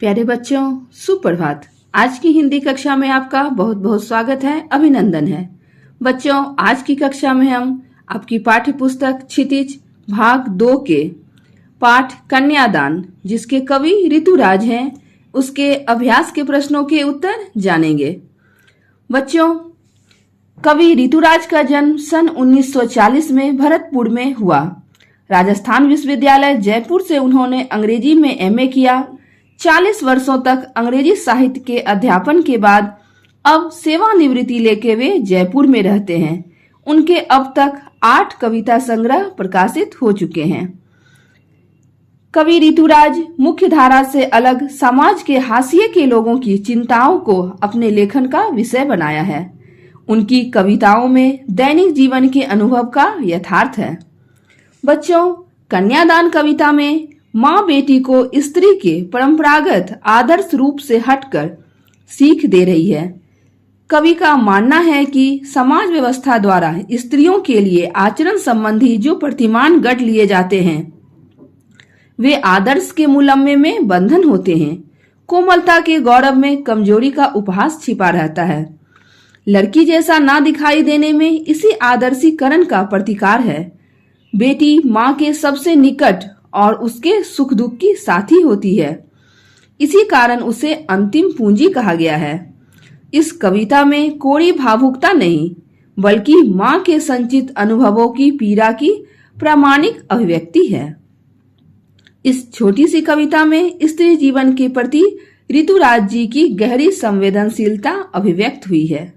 प्यारे बच्चों, सुप्रभात। आज की हिंदी कक्षा में आपका बहुत बहुत स्वागत है, अभिनंदन है। बच्चों, आज की कक्षा में हम आपकी पाठ्य पुस्तक क्षितिज भाग 2 के पाठ कन्यादान, जिसके कवि ऋतुराज हैं, उसके अभ्यास के प्रश्नों के उत्तर जानेंगे। बच्चों, कवि ऋतुराज का जन्म सन 1940 में भरतपुर में हुआ। राजस्थान विश्वविद्यालय जयपुर से उन्होंने अंग्रेजी में एमए किया। 40 वर्षों तक अंग्रेजी साहित्य के अध्यापन के बाद अब सेवानिवृत्ति लेके वे जयपुर में रहते हैं। उनके अब तक 8 कविता संग्रह प्रकाशित हो चुके हैं। कवि ऋतुराज मुख्य धारा से अलग समाज के हाशिए के लोगों की चिंताओं को अपने लेखन का विषय बनाया है। उनकी कविताओं में दैनिक जीवन के अनुभव का यथार्थ है। बच्चों, कन्यादान कविता में माँ बेटी को स्त्री के परंपरागत आदर्श रूप से हटकर सीख दे रही है। कवि का मानना है कि समाज व्यवस्था द्वारा स्त्रियों के लिए आचरण संबंधी जो प्रतिमान गढ़ लिए जाते हैं, वे आदर्श के मुलम्मे में बंधन होते हैं। कोमलता के गौरव में कमजोरी का उपहास छिपा रहता है। लड़की जैसा ना दिखाई देने में इसी आदर्शीकरण का प्रतिकार है। बेटी माँ के सबसे निकट और उसके सुख दुख की साथी होती है। इसी कारण उसे अंतिम पूंजी कहा गया है। इस कविता में कोई भावुकता नहीं, बल्कि माँ के संचित अनुभवों की पीड़ा की प्रामाणिक अभिव्यक्ति है। इस छोटी सी कविता में स्त्री जीवन के प्रति ऋतुराज जी की गहरी संवेदनशीलता अभिव्यक्त हुई है।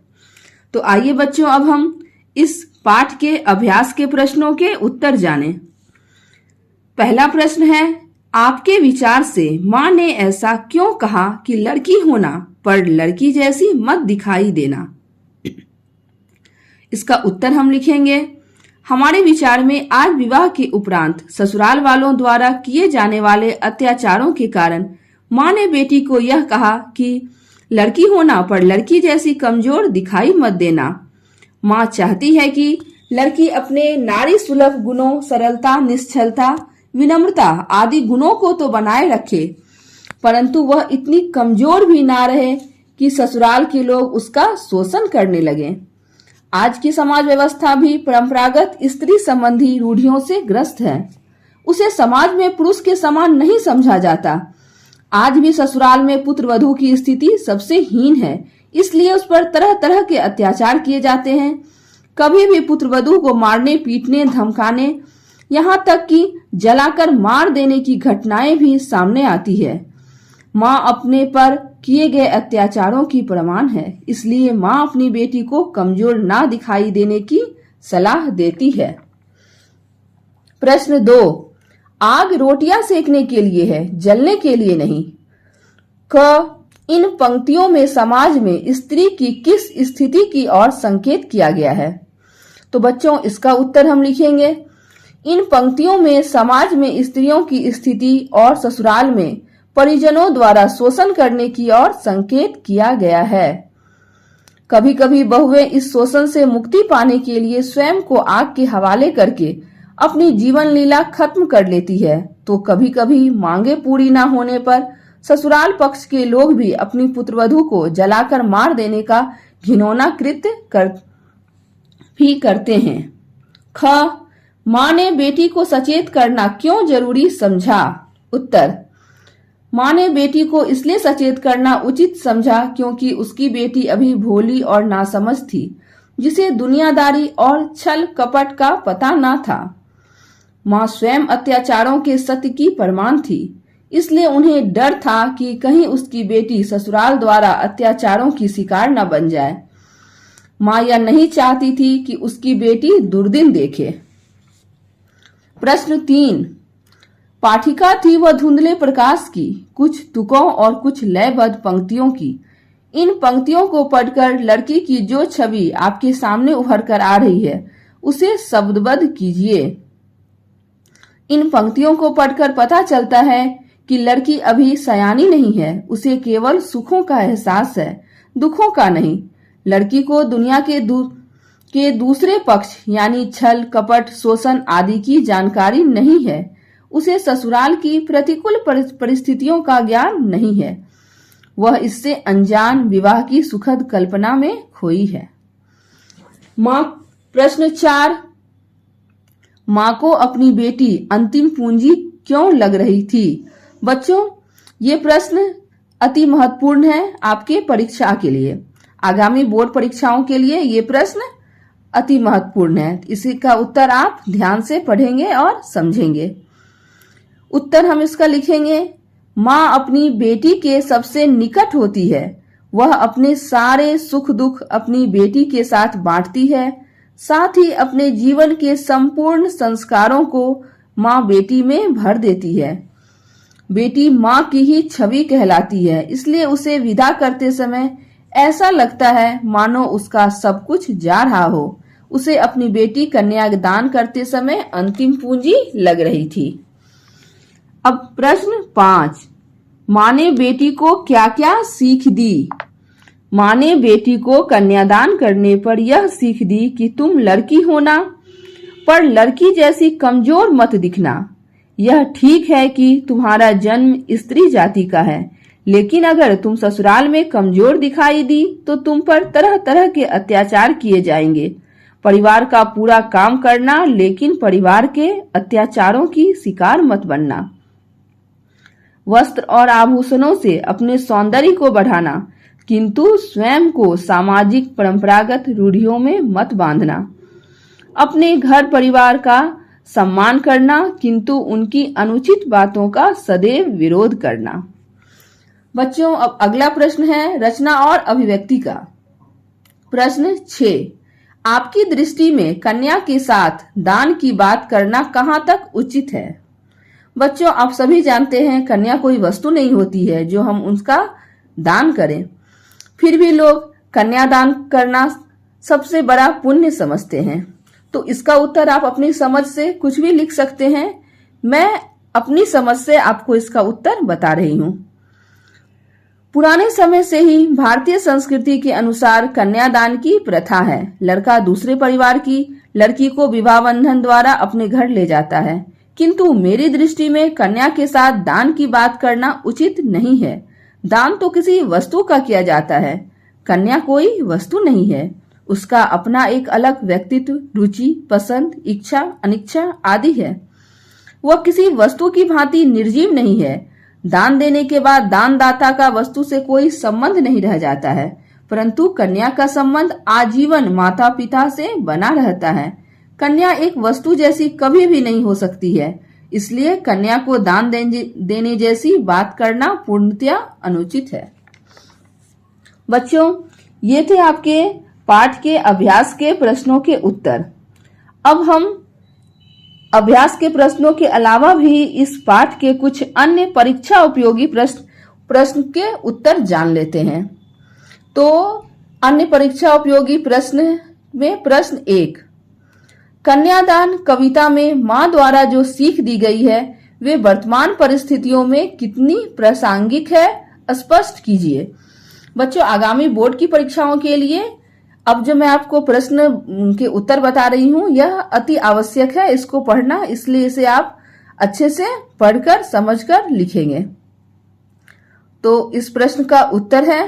तो आइए बच्चों, अब हम इस पाठ के अभ्यास के प्रश्नों के उत्तर जानें। पहला प्रश्न है, आपके विचार से माँ ने ऐसा क्यों कहा कि लड़की होना पर लड़की जैसी मत दिखाई देना? इसका उत्तर हम लिखेंगे। हमारे विचार में आज विवाह के उपरांत ससुराल वालों द्वारा किए जाने वाले अत्याचारों के कारण माँ ने बेटी को यह कहा कि लड़की होना पर लड़की जैसी कमजोर दिखाई मत देना। माँ चाहती है कि लड़की अपने नारी सुलभ गुणों, सरलता, निश्चलता, विनम्रता आदि गुणों को तो बनाए रखे, परंतु वह इतनी कमजोर भी ना रहे कि ससुराल के लोग उसका शोषण करने लगे। आज की समाज व्यवस्था भी परंपरागत स्त्री संबंधी रूढ़ियों से ग्रस्त है। उसे समाज में पुरुष के समान नहीं समझा जाता। आज भी ससुराल में पुत्र वधू की स्थिति सबसे हीन है, इसलिए उस पर तरह तरह के अत्याचार किए जाते हैं। कभी भी पुत्र वधू को मारने, पीटने, धमकाने, यहाँ तक कि जलाकर मार देने की घटनाएं भी सामने आती है। माँ अपने पर किए गए अत्याचारों की प्रमाण है, इसलिए माँ अपनी बेटी को कमजोर ना दिखाई देने की सलाह देती है। प्रश्न 2, आग रोटियां सेकने के लिए है, जलने के लिए नहीं। क, इन पंक्तियों में समाज में स्त्री की किस स्थिति की ओर संकेत किया गया है? तो बच्चों, इसका उत्तर हम लिखेंगे। इन पंक्तियों में समाज में स्त्रियों की स्थिति और ससुराल में परिजनों द्वारा शोषण करने की ओर संकेत किया गया है। कभी कभी बहुएं इस शोषण से मुक्ति पाने के लिए स्वयं को आग के हवाले करके अपनी जीवन लीला खत्म कर लेती है, तो कभी कभी मांगे पूरी न होने पर ससुराल पक्ष के लोग भी अपनी पुत्रवधू को जलाकर मार देने का घिनौना कृत्य करते हैं। ख, माँ ने बेटी को सचेत करना क्यों जरूरी समझा? उत्तर, माँ ने बेटी को इसलिए सचेत करना उचित समझा क्योंकि उसकी बेटी अभी भोली और नासमझ थी, जिसे दुनियादारी और छल कपट का पता न था। माँ स्वयं अत्याचारों के सत्य की प्रमाण थी, इसलिए उन्हें डर था कि कहीं उसकी बेटी ससुराल द्वारा अत्याचारों की शिकार न बन जाए। माँ यह नहीं चाहती थी कि उसकी बेटी दुर्दिन देखे। प्रश्न 3, पाठिका थी वह धुंधले प्रकाश की, कुछ तुकों और कुछ लयबद्ध पंक्तियों की। इन पंक्तियों को पढ़कर लड़की की जो छवि आपके सामने उभर कर आ रही है, उसे शब्दबद्ध कीजिए। इन पंक्तियों को पढ़कर पता चलता है कि लड़की अभी सयानी नहीं है, उसे केवल सुखों का एहसास है, दुखों का नहीं। लड़की को दुनिया के दूसरे पक्ष यानी छल कपट शोषण आदि की जानकारी नहीं है। उसे ससुराल की प्रतिकूल परिस्थितियों का ज्ञान नहीं है। वह इससे अनजान विवाह की सुखद कल्पना में खोई है। प्रश्न 4, माँ को अपनी बेटी अंतिम पूंजी क्यों लग रही थी? बच्चों, ये प्रश्न अति महत्वपूर्ण है आपके परीक्षा के लिए। आगामी बोर्ड परीक्षाओं के लिए ये प्रश्न अति महत्वपूर्ण है। इसी का उत्तर आप ध्यान से पढ़ेंगे और समझेंगे। उत्तर हम इसका लिखेंगे, माँ अपनी बेटी के सबसे निकट होती है। वह अपने सारे सुख दुख अपनी बेटी के साथ बांटती है। साथ ही अपने जीवन के संपूर्ण संस्कारों को माँ बेटी में भर देती है। बेटी माँ की ही छवि कहलाती है, इसलिए उसे विदा करते समय ऐसा लगता है मानो उसका सब कुछ जा रहा हो। उसे अपनी बेटी कन्या दान करते समय अंतिम पूंजी लग रही थी। अब प्रश्न 5, माँ ने बेटी को क्या क्या सीख दी? माँ ने बेटी को कन्यादान करने पर यह सीख दी कि तुम लड़की होना, पर लड़की जैसी कमजोर मत दिखना। यह ठीक है कि तुम्हारा जन्म स्त्री जाति का है, लेकिन अगर तुम ससुराल में कमजोर दिखाई दी तो तुम पर तरह तरह के अत्याचार किए जाएंगे। परिवार का पूरा काम करना, लेकिन परिवार के अत्याचारों की शिकार मत बनना। वस्त्र और आभूषणों से अपने सौंदर्य को बढ़ाना, किंतु स्वयं को सामाजिक परंपरागत रूढ़ियों में मत बांधना। अपने घर परिवार का सम्मान करना, किंतु उनकी अनुचित बातों का सदैव विरोध करना। बच्चों, अब अगला प्रश्न है रचना और अभिव्यक्ति का। प्रश्न 6, आपकी दृष्टि में कन्या के साथ दान की बात करना कहाँ तक उचित है? बच्चों, आप सभी जानते हैं कन्या कोई वस्तु नहीं होती है जो हम उसका दान करें। फिर भी लोग कन्यादान करना सबसे बड़ा पुण्य समझते हैं। तो इसका उत्तर आप अपनी समझ से कुछ भी लिख सकते हैं। मैं अपनी समझ से आपको इसका उत्तर बता रही हूँ। पुराने समय से ही भारतीय संस्कृति के अनुसार कन्यादान की प्रथा है। लड़का दूसरे परिवार की लड़की को विवाह बंधन द्वारा अपने घर ले जाता है, किंतु मेरी दृष्टि में कन्या के साथ दान की बात करना उचित नहीं है। दान तो किसी वस्तु का किया जाता है। कन्या कोई वस्तु नहीं है। उसका अपना एक अलग व्यक्तित्व, रुचि, पसंद, इच्छा, अनिच्छा आदि है। वह किसी वस्तु की भांति निर्जीव नहीं है। दान देने के बाद दानदाता का वस्तु से कोई संबंध नहीं रह जाता है, परंतु कन्या का संबंध आजीवन माता पिता से बना रहता है। कन्या एक वस्तु जैसी कभी भी नहीं हो सकती है, इसलिए कन्या को दान देने जैसी बात करना पूर्णतया अनुचित है। बच्चों, ये थे आपके पाठ के अभ्यास के प्रश्नों के उत्तर। अब हम अभ्यास के प्रश्नों के अलावा भी इस पाठ के कुछ अन्य परीक्षा उपयोगी प्रश्न के उत्तर जान लेते हैं। तो अन्य परीक्षा उपयोगी प्रश्न में प्रश्न 1, कन्यादान कविता में माँ द्वारा जो सीख दी गई है वे वर्तमान परिस्थितियों में कितनी प्रासंगिक है, स्पष्ट कीजिए। बच्चों, आगामी बोर्ड की परीक्षाओं के लिए अब जो मैं आपको प्रश्न के उत्तर बता रही हूँ यह अति आवश्यक है इसको पढ़ना, इसलिए इसे आप अच्छे से पढ़कर समझकर लिखेंगे। तो इस प्रश्न का उत्तर है,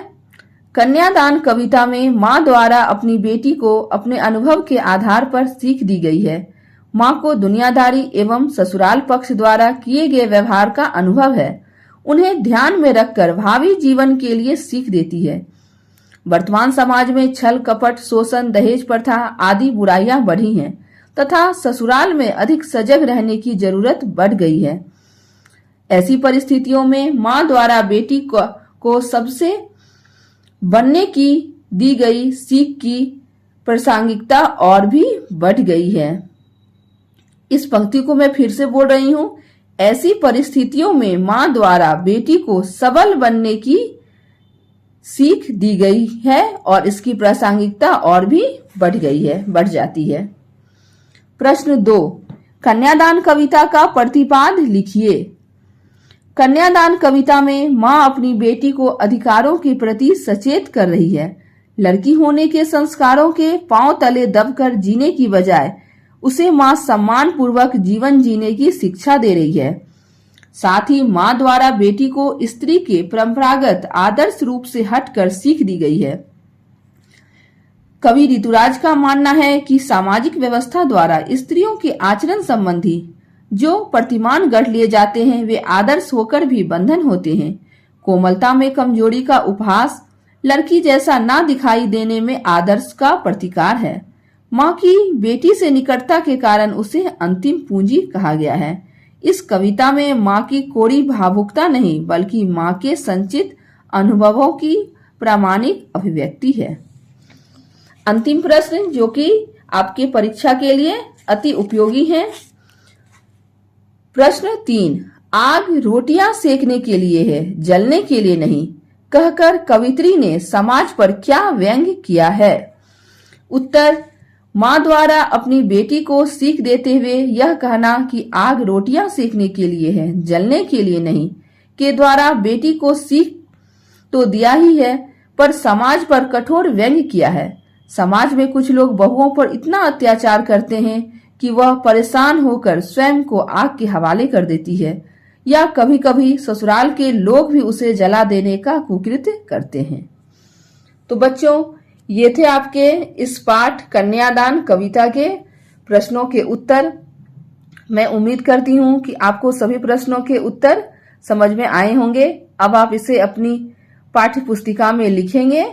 कन्यादान कविता में माँ द्वारा अपनी बेटी को अपने अनुभव के आधार पर सीख दी गई है। माँ को दुनियादारी एवं ससुराल पक्ष द्वारा किए गए व्यवहार का अनुभव है। उन्हें ध्यान में रखकर भावी जीवन के लिए सीख देती है। वर्तमान समाज में छल कपट शोषण दहेज प्रथा आदि बुराइयां बढ़ी हैं तथा ससुराल में अधिक सजग रहने की जरूरत बढ़ गई है। ऐसी परिस्थितियों में माँ द्वारा बेटी को सबसे बनने की दी गई सीख की प्रासंगिकता और भी बढ़ गई है। इस पंक्ति को मैं फिर से बोल रही हूँ, ऐसी परिस्थितियों में माँ द्वारा बेटी को सबल बनने की सीख दी गई है और इसकी प्रासंगिकता और भी बढ़ जाती है। प्रश्न 2, कन्यादान कविता का प्रतिपाद लिखिए। कन्यादान कविता में माँ अपनी बेटी को अधिकारों के प्रति सचेत कर रही है। लड़की होने के संस्कारों के पांव तले दबकर जीने की बजाय उसे मां सम्मान पूर्वक जीवन जीने की शिक्षा दे रही है। साथ ही मां द्वारा बेटी को स्त्री के परंपरागत आदर्श रूप से हटकर सीख दी गई है। कवि ऋतुराज का मानना है कि सामाजिक व्यवस्था द्वारा स्त्रियों के आचरण संबंधी जो प्रतिमान गढ़ लिए जाते हैं वे आदर्श होकर भी बंधन होते हैं। कोमलता में कमजोरी का उपहास, लड़की जैसा ना दिखाई देने में आदर्श का प्रतिकार है। मां की बेटी से निकटता के कारण उसे अंतिम पूंजी कहा गया है। इस कविता में मां की कोरी भावुकता नहीं बल्कि मां के संचित अनुभवों की प्रामाणिक अभिव्यक्ति है। अंतिम प्रश्न जो कि आपके परीक्षा के लिए अति उपयोगी है। प्रश्न 3, आग रोटियां सेकने के लिए है, जलने के लिए नहीं, कहकर कवित्री ने समाज पर क्या व्यंग्य किया है? उत्तर, मां द्वारा अपनी बेटी को सीख देते हुए यह कहना कि आग रोटियां सेकने के लिए है, जलने के लिए नहीं, के द्वारा बेटी को सीख तो दिया ही है पर समाज पर कठोर व्यंग्य किया है। समाज में कुछ लोग बहुओं पर इतना अत्याचार करते हैं कि वह परेशान होकर स्वयं को आग के हवाले कर देती है या कभी कभी ससुराल के लोग भी उसे जला देने का कुकृत्य करते हैं। तो बच्चों, ये थे आपके इस पाठ कन्यादान कविता के प्रश्नों के उत्तर। मैं उम्मीद करती हूँ कि आपको सभी प्रश्नों के उत्तर समझ में आए होंगे। अब आप इसे अपनी पाठ्य पुस्तिका में लिखेंगे